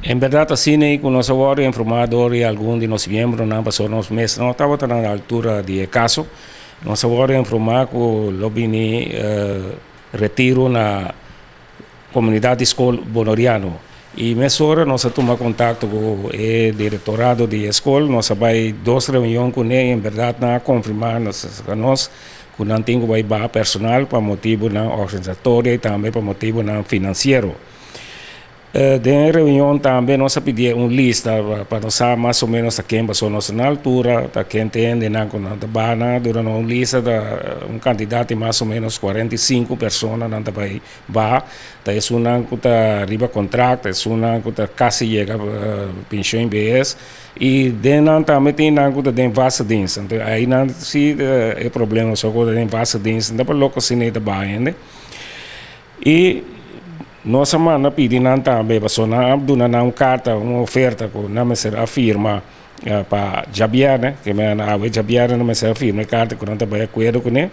En verdad, así ni con los informadores y algunos de los miembros no pasó unos meses, no estaba tan a la altura de caso. Nos ahora informar que lo vini retiro na comunidade escola bonoriano. E nessa hora nós tomamos contato com o diretorado de escola, nós vai duas reuniões com ele, em verdade, na confirmar nós que não tem que personal para motivo na organizatória e também para motivo na financeiro. De reunião também nós pedimos uma lista para nós saber mais ou menos a quem passou nossa na altura, a quem tem de na bana, durante uma lista de candidato mais ou menos 45 pessoas na vai ba, tá isso não que tá riba contrato, isso não que tá quase chega pensão BS e de não também tem não que tá den vasta dienst, então aí não se é problema só que den vasta dienst, então para logo se nem tá bem, e nossa mana pedindo também para sonar dona uma carta, uma oferta que não me será firma para Jabiar, né? Que me na Jabiar não me será firma carta que não está bem acordo com ele.